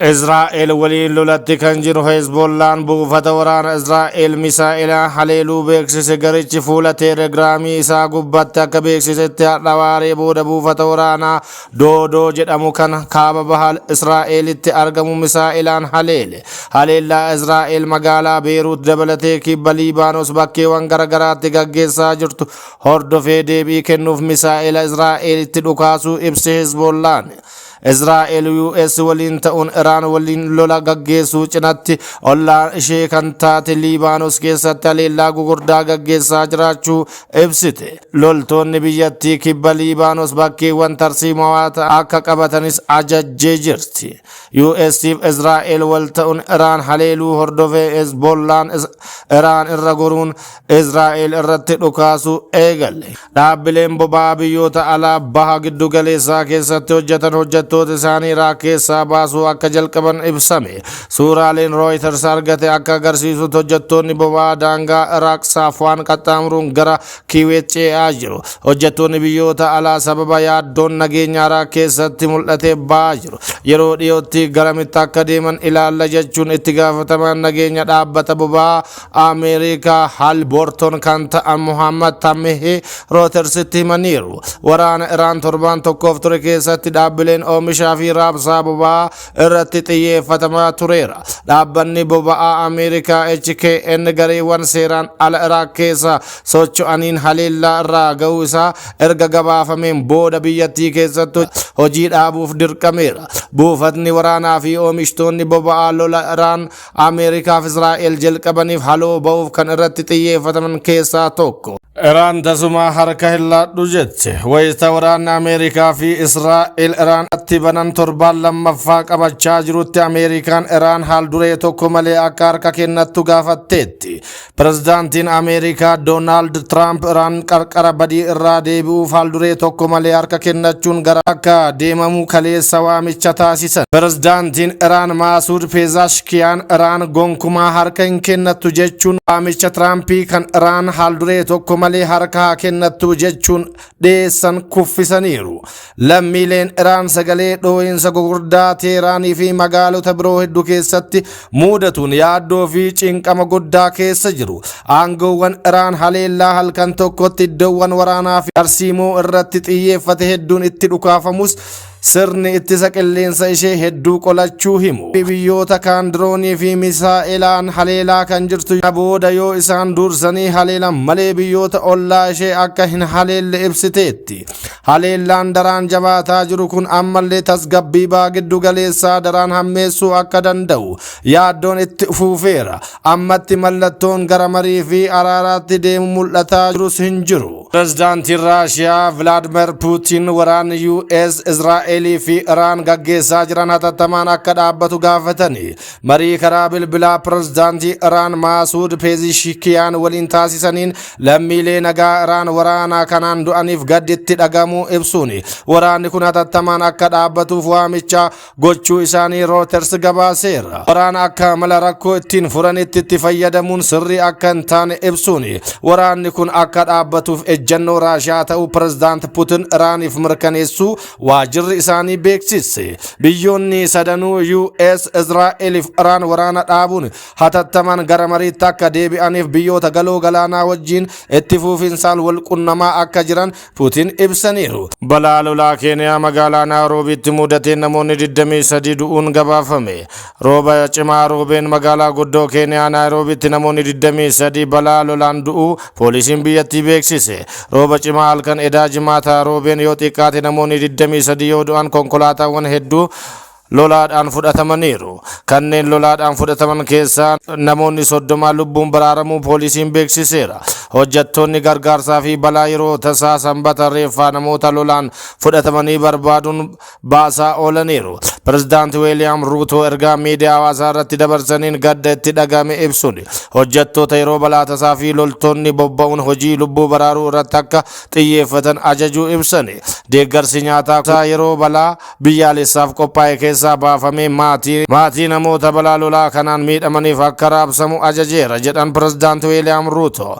إسرائيل ولي لولتي كان جرو حزبولان بوفتا وران إسرائيل مسائلا حليلو بيكسيس غريتش فولا تيليغرامي إسا قبتا كبيكسيس اتحلواري بودا بوفتا ورانا دو جدامو كان كابا بحال إسرائيل اتأرغمو مسائلان حليل لا إسرائيل مقالا بيروت دبلتي كيبا ليبانوس باكي وانغرغراتي غاقيسا جرتو هردو في ديبي كنوف مسائل إسرائيل اتدوكاسو إبسي حزبولان إسرائيل US ولين تون إيران ولين لولا غاقيسو چناتي أولا إشي كانتات ليبانوس كيسات ليلا غوردا غاقيسا جراچو إبسيتي لولتون نبياتي كيبا ليبانوس باكي وان ترسيموات آكا قبطانيس عجج جيجرتي US إسرائيل ولتون إيران حليلو هردوفي إزبولان إيران إرغورون إسرائيل إرتي لوكاسو إيغل دابلين ببابيوتا على بها قدو غليسا كيسات هجتن هجت تساني راكيسا باسو akka jalqaban ibsame suuraaleen Reuters argate akka agarsiisu hojjettoonni boba'aa daangaa Iraaq Safwaan qaxxaamuruun gara Kiweet ce'aa jiru. Hojjettoonni biyyoota alaa sababa yaaddoon nageenya Iraaq keessatti mul'ate ba'aa jiru. Yeroo dhiyootti garamitti akka deeman ilaalla jechuun itti gaafatamaan nageenya dhaabbata boba'aa Ameerikaa Halliburton kan ta'an Muhammad Tamehe Reutersitti himaniiru. Waraana Iraan torbaan tokkoof ture keessatti dhaabbileen oomishaa fi raabsaa boba'aa irratti xiyyeeffatamaa tureera. Dhaabbanni boba'aa Ameerikaa HKN gareewwan seeraan ala Iraaq keessa socho'aniin haleellaa irraa ga'uu isaa erga gabaafameen booda biyyattii keessatti hojii dhaabuuf dirqameera. Buufatni waraanaa fi oomishtoonni boba'aa lola Iraan Ameerikaa fi Israa'el jalqabaniif haloo ba'uuf kan irratti xiyyeeffataman keessaa tokko. Iraan tasuma harka hillaadhu jette. Wayita waraanni Ameerikaa fi Israa'el Iraan atti banan torbaan lammaffaa qabachaa jirutti Ameerikaan Iraan haal duree tokko malee akka harka kennattu gaafatteetti. Pirezidaantiin Ameerikaa Doonaald Tiraamp Iraan qarqara badii irraa deebi'uuf haal duree tokko malee harka kennachuun gara akka deemamu kaleessa waamicha taasisan. Pirezidaantiin Iraan Maasuud Pezeshkiyan Iraan gonkumaa harka hin kennattu jechuun waamicha Tiraampii kan Iraan haal duree tokko malee harka kennattu jechuun dhiyeessan kuffisaniiru. Lammiileen Iraan sagalee dhoo'insa gurguddaa Teeraanii fi magaalota biroo hedduu keessatti muudatuun yaaddoo fi cinqama guddaa keessa jiru. Aangoowwan Iraan haleellaa halkan tokkotti iddoowwan waraanaa fi tarsiimoo irratti xiyyeeffate hedduun itti dhukaafamus sirni ittisa qilleensa ishee hedduu qolachuu himu. Biyyoota kaan diroonii fi misaa'ilaan haleelaa kan jirtu booda yoo isaan dursanii haleelan malee biyyoota ollaa ishee akka hin haleelle ibsiteetti. Haleellaan daraan jabaataa jiru kun ammallee tasgabbii baa giddu galeessaa daraan hammeessuu akka danda'u yaaddoon itti fuufeera. Ammatti mallattoon gara marii fi araaraatti deemu mul'ataa jirus hin jiru. Pirezidaantiin Raashiyaa Vladimir Putin waraanni US Israa'elii fi Iraan gaggeessaa jiran hatattamaan akka dhaabbatu gaafatanii marii karaa bilbilaa pirezidaantii Iraan Maasuud Pezeshkiyan waliin taasisaniin lammiilee nagaa Iraan waraana kanaan du'aniif gadditti dhagamu ibsuun waraanni kun hatattamaan akka dhaabbatuuf waamicha gochuu isaanii Reuters gabaaseera. Waraana akka mala rakkoo ittiin furanitti itti fayyadamuun sirrii akka hin taane ibsuun waraanni kun akka dhaabbatuuf ejjennoo Raashiyaa ta'uu pirezidaant Putin Iraaniif mirkaneessuu waajirri isaanii beeksise. Biyyoonni sadanuu US Israa'eliif Iraan waraana dhaabuun hatattamaan gara mariitti akka deebi'aniif biyyoota galoo galaanaa wajjin itti fufinsaan wal qunnamaa akka jiran Putin ibsaniiru. Balaa lolaa Keeniyaa magaalaa Naayiroobiitti mudateen namoonni 23 du'uun gabaafame. Rooba cimaa roobeen magaalaa guddoo Keeniyaa Naayiroobiitti namoonni 23 balaa lolaan du'uu poolisiin biyyattii beeksise. Rooba cimaa halkan edaa jimaataa roobeen yoo xiqqaate namoonni 23 yoo du'an konkolaataawwan hedduu lolaadhaan fudhatamaniiru. Kanneen lolaadhaan fudhataman keessaa namoonni 30 lubbuun baraaramuu poolisiin beeksiseera. Hojjettoonni gargaarsaa fi balaa yeroo tasaa sanbata reeffaa namoota lolaan fudhatamanii barbaaduun baasaa oolaniiru. Pirezidaanti Wiiliyaam Ruuto ergaa miidiyaa hawaasaa irratti dabarsaniin gadda itti dhagame ibsuun hojjettoota yeroo balaa tasaa fi loltoonni bobba'uun hojii lubbuu baraaruu irratti akka xiyyeeffatan ajajuu ibsani. Deeggarsi nyaataa yeroo balaa biyyaalessaaf qophaa'e keessaa baafamee maatii namoota balaa lolaa kanaan miidhamaniif akka raabsamu ajajeera jedhan Pirezidaanti Wiiliyaam Ruuto.